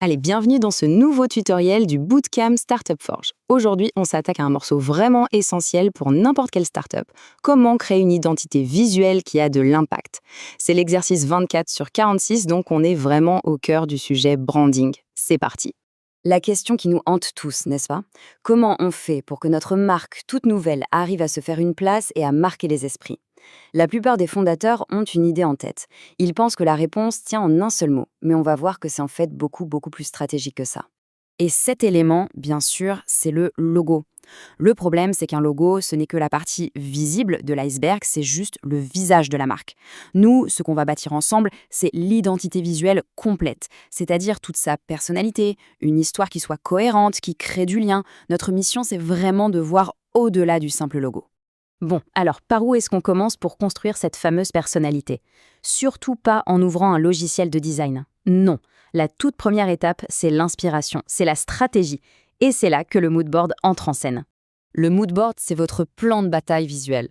Allez, bienvenue dans ce nouveau tutoriel du Bootcamp Startup Forge. Aujourd'hui, on s'attaque à un morceau vraiment essentiel pour n'importe quelle startup. Comment créer une identité visuelle qui a de l'impact. C'est l'exercice 24 sur 46, donc on est vraiment au cœur du sujet branding. C'est parti. La question qui nous hante tous, n'est-ce pas? Comment on fait pour que notre marque toute nouvelle arrive à se faire une place et à marquer les esprits? La plupart des fondateurs ont une idée en tête. Ils pensent que la réponse tient en un seul mot, mais on va voir que c'est en fait beaucoup plus stratégique que ça. Et cet élément, bien sûr, c'est le logo. Le problème, c'est qu'un logo, ce n'est que la partie visible de l'iceberg, c'est juste le visage de la marque. Nous, ce qu'on va bâtir ensemble, c'est l'identité visuelle complète, c'est-à-dire toute sa personnalité, une histoire qui soit cohérente, qui crée du lien. Notre mission, c'est vraiment de voir au-delà du simple logo. Bon, alors par où est-ce qu'on commence pour construire cette fameuse personnalité? Surtout pas en ouvrant un logiciel de design. Non, la toute première étape, c'est l'inspiration, c'est la stratégie. Et c'est là que le moodboard entre en scène. Le moodboard, c'est votre plan de bataille visuel.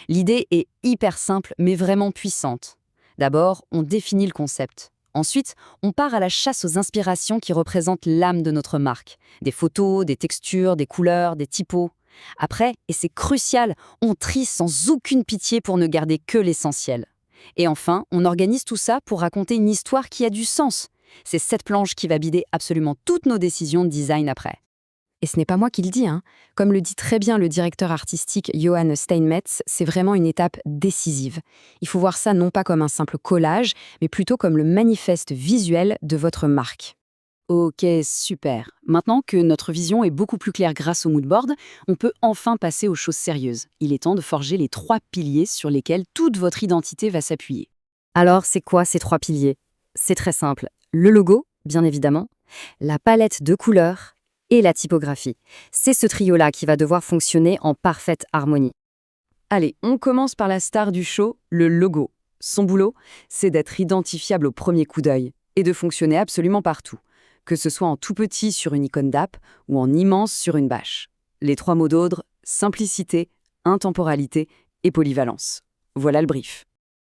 L'idée est hyper simple, mais vraiment puissante. D'abord, on définit le concept. Ensuite, on part à la chasse aux inspirations qui représentent l'âme de notre marque. Des photos, des textures, des couleurs, des typos. Après, et c'est crucial, on trie sans aucune pitié pour ne garder que l'essentiel. Et enfin, on organise tout ça pour raconter une histoire qui a du sens. C'est cette planche qui va guider absolument toutes nos décisions de design après. Et ce n'est pas moi qui le dis, hein. Comme le dit très bien le directeur artistique Johann Steinmetz, c'est vraiment une étape décisive. Il faut voir ça non pas comme un simple collage, mais plutôt comme le manifeste visuel de votre marque. Ok, super. Maintenant que notre vision est beaucoup plus claire grâce au moodboard, on peut enfin passer aux choses sérieuses. Il est temps de forger les 3 piliers sur lesquels toute votre identité va s'appuyer. Alors, c'est quoi ces 3 piliers? C'est très simple. Le logo, bien évidemment, la palette de couleurs et la typographie. C'est ce trio-là qui va devoir fonctionner en parfaite harmonie. Allez, on commence par la star du show, le logo. Son boulot, c'est d'être identifiable au premier coup d'œil et de fonctionner absolument partout, que ce soit en tout petit sur une icône d'app ou en immense sur une bâche. Les 3 mots d'ordre, simplicité, intemporalité et polyvalence. Voilà le brief.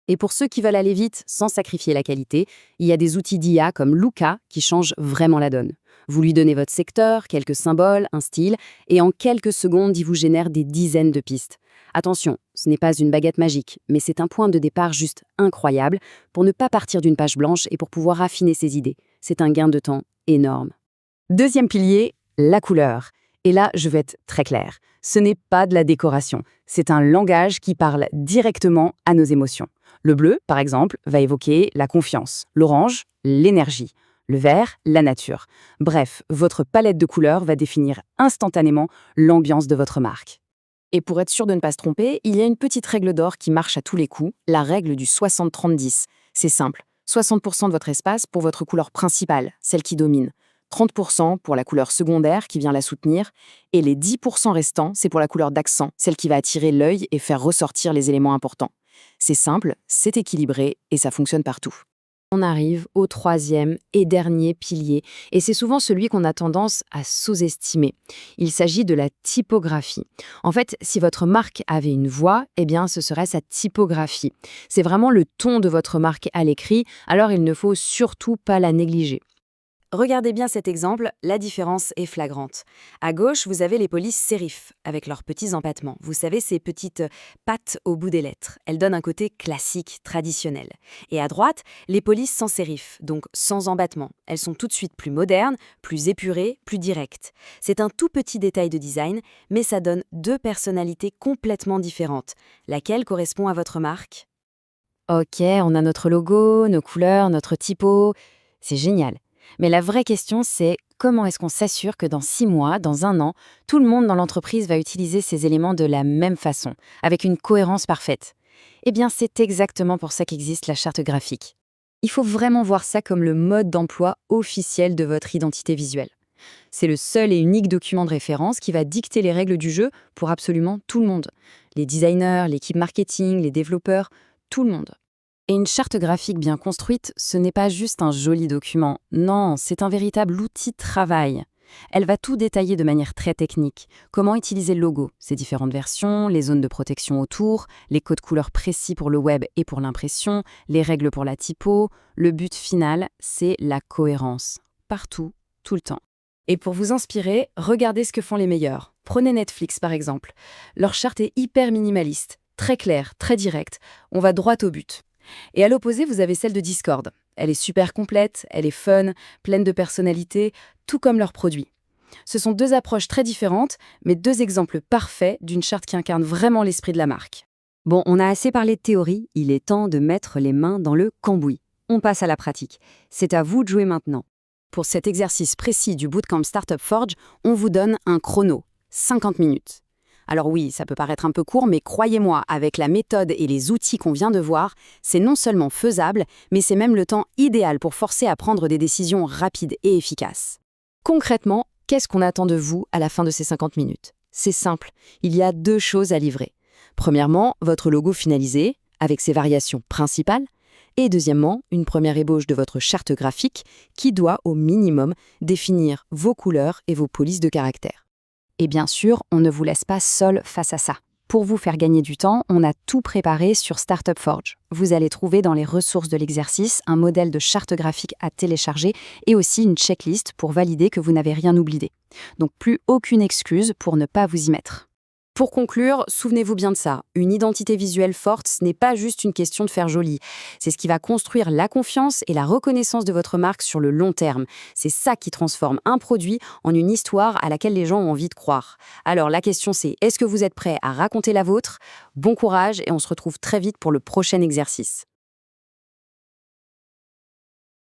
Et pour ceux qui veulent aller vite sans sacrifier la qualité, il y a des outils d'IA comme Luca qui changent vraiment la donne. Vous lui donnez votre secteur, quelques symboles, un style, et en quelques secondes, il vous génère des dizaines de pistes. Attention, ce n'est pas une baguette magique, mais c'est un point de départ juste incroyable pour ne pas partir d'une page blanche et pour pouvoir affiner ses idées. C'est un gain de temps énorme. Deuxième pilier, la couleur. Et là, je vais être très claire. Ce n'est pas de la décoration. C'est un langage qui parle directement à nos émotions. Le bleu, par exemple, va évoquer la confiance. L'orange, l'énergie. Le vert, la nature. Bref, votre palette de couleurs va définir instantanément l'ambiance de votre marque. Et pour être sûr de ne pas se tromper, il y a une petite règle d'or qui marche à tous les coups, la règle du 60-30-10. C'est simple, 60% de votre espace pour votre couleur principale, celle qui domine, 30% pour la couleur secondaire qui vient la soutenir, et les 10% restants, c'est pour la couleur d'accent, celle qui va attirer l'œil et faire ressortir les éléments importants. C'est simple, c'est équilibré et ça fonctionne partout. On arrive au 3e et dernier pilier, et c'est souvent celui qu'on a tendance à sous-estimer. Il s'agit de la typographie. En fait, si votre marque avait une voix, eh bien, ce serait sa typographie. C'est vraiment le ton de votre marque à l'écrit, alors il ne faut surtout pas la négliger. Regardez bien cet exemple, la différence est flagrante. À gauche, vous avez les polices sérif, avec leurs petits empattements. Vous savez, ces petites pattes au bout des lettres. Elles donnent un côté classique, traditionnel. Et à droite, les polices sans sérif, donc sans empattement. Elles sont tout de suite plus modernes, plus épurées, plus directes. C'est un tout petit détail de design, mais ça donne 2 personnalités complètement différentes. Laquelle correspond à votre marque? Ok, on a notre logo, nos couleurs, notre typo. C'est génial. Mais la vraie question, c'est comment est-ce qu'on s'assure que dans 6 mois, dans 1 an, tout le monde dans l'entreprise va utiliser ces éléments de la même façon, avec une cohérence parfaite? Eh bien, c'est exactement pour ça qu'existe la charte graphique. Il faut vraiment voir ça comme le mode d'emploi officiel de votre identité visuelle. C'est le seul et unique document de référence qui va dicter les règles du jeu pour absolument tout le monde. Les designers, l'équipe marketing, les développeurs, tout le monde. Et une charte graphique bien construite, ce n'est pas juste un joli document. Non, c'est un véritable outil de travail. Elle va tout détailler de manière très technique. Comment utiliser le logo, ses différentes versions, les zones de protection autour, les codes couleurs précis pour le web et pour l'impression, les règles pour la typo. Le but final, c'est la cohérence. partout, tout le temps. Et pour vous inspirer, regardez ce que font les meilleurs. Prenez Netflix par exemple. Leur charte est hyper minimaliste, très claire, très directe. On va droit au but. Et à l'opposé, vous avez celle de Discord. Elle est super complète, elle est fun, pleine de personnalité, tout comme leurs produits. Ce sont deux approches très différentes, mais deux exemples parfaits d'une charte qui incarne vraiment l'esprit de la marque. Bon, on a assez parlé de théorie, il est temps de mettre les mains dans le cambouis. On passe à la pratique. C'est à vous de jouer maintenant. Pour cet exercice précis du Bootcamp Startup Forge, on vous donne un chrono, 50 minutes. Alors oui, ça peut paraître un peu court, mais croyez-moi, avec la méthode et les outils qu'on vient de voir, c'est non seulement faisable, mais c'est même le temps idéal pour forcer à prendre des décisions rapides et efficaces. Concrètement, qu'est-ce qu'on attend de vous à la fin de ces 50 minutes? C'est simple, il y a deux choses à livrer. Premièrement, votre logo finalisé, avec ses variations principales, et deuxièmement, une première ébauche de votre charte graphique qui doit, au minimum, définir vos couleurs et vos polices de caractère. Et bien sûr, on ne vous laisse pas seul face à ça. Pour vous faire gagner du temps, on a tout préparé sur Startup Forge. Vous allez trouver dans les ressources de l'exercice un modèle de charte graphique à télécharger et aussi une checklist pour valider que vous n'avez rien oublié. Donc plus aucune excuse pour ne pas vous y mettre. Pour conclure, souvenez-vous bien de ça. Une identité visuelle forte, ce n'est pas juste une question de faire joli. C'est ce qui va construire la confiance et la reconnaissance de votre marque sur le long terme. C'est ça qui transforme un produit en une histoire à laquelle les gens ont envie de croire. Alors la question c'est, est-ce que vous êtes prêt à raconter la vôtre? Bon courage et on se retrouve très vite pour le prochain exercice.